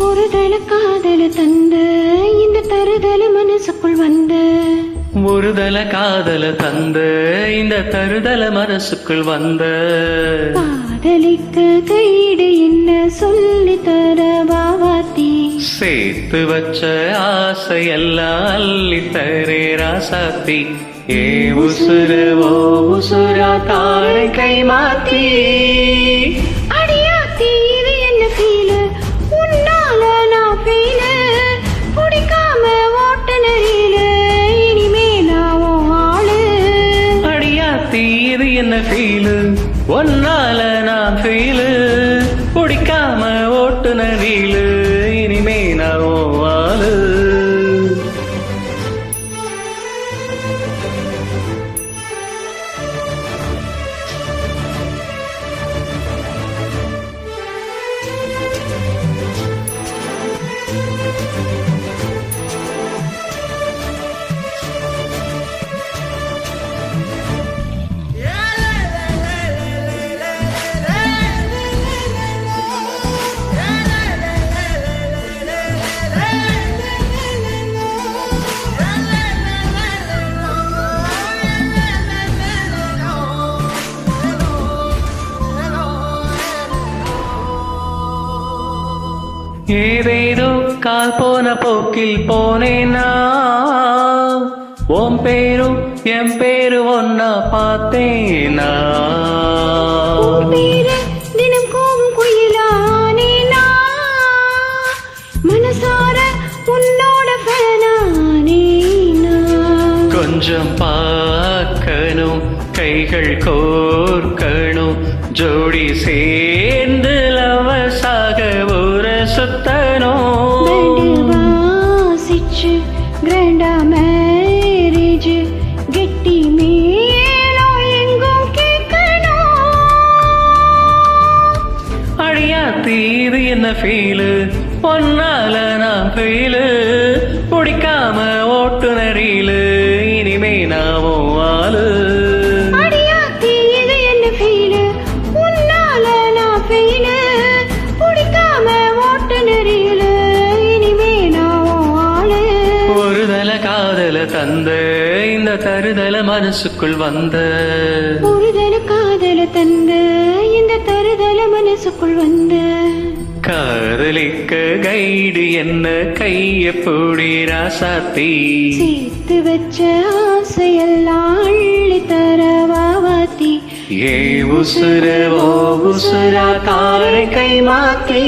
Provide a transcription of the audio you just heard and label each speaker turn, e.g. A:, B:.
A: ஒருதல காதல தந்த இந்த தருதல மனசுக்குள் வந்த
B: ஒருதல காதல தந்த இந்த தருதல மனசுக்குள் வந்த
A: காதலிக்க கைடு என்ன சொல்லி தர வாவாத்தி
B: சேர்த்து வச்ச ஆசையெல்லாம் அள்ளி தரே ராசாத்தி ஏ உசுரவோ உசுரா தாரை கை மாத்தி
A: அடியாத்தி இது என்ன ஃபீல் உன்னால நான் ஃபீல் பிடிக்காம ஓட்ட நெறியில இனிமே நான் ஆளு
B: அடியாத்தி இது என்ன ஃபீலு ஒன்னால நான் ஃபீலு பிடிக்காம ஓட்டுன ரீலு இனிமே நான் ஆளு ஏதேதோ கால் போன போக்கில் போனேனா ஓம் பேரும் என் பேரு ஒன்னா பார்த்தேனா
A: தினம் கோவும் குயிலானேனா மனசார உன்னோட ஃபேனானேனா
B: கொஞ்சம் பார்க்கணும் கைகள் கோர்க்கணும் ஜோடி சேர்ந்து லவசாக ஊர சுத்தணும்
A: வாசிச்சு கிராண்டா மேரேஜ் கெட்டி மேலும் எங்கும் கேட்கணும்
B: அடியாத்தி இது என்ன ஃபீலு ஒன்னால நான் ஃபீலு பிடிக்காம ஓட்டுநரீலு இனிமே நாமும் ஆளு
A: அடியாத்தி இது என்ன ஃபீல் உன்னால நான் ஃபீல் பிடிக்காம ஓட்ட நெறியில இனிமே நான் ஆளு
B: ஒருதல காதல தந்த இந்த தருதல மனசுக்குள் வந்த
A: ஒருதல காதல தந்த இந்த தருதல மனசுக்குள் வந்த
B: காதலிக்க கைடு என்ன கைய பூடி ராசாத்தி
A: சேர்த்து வச்ச ஆசையெல்லாம் அள்ளி தர வாவாத்தி
B: ஏ உசுரவோ உசுரா தாரை கை மாத்தி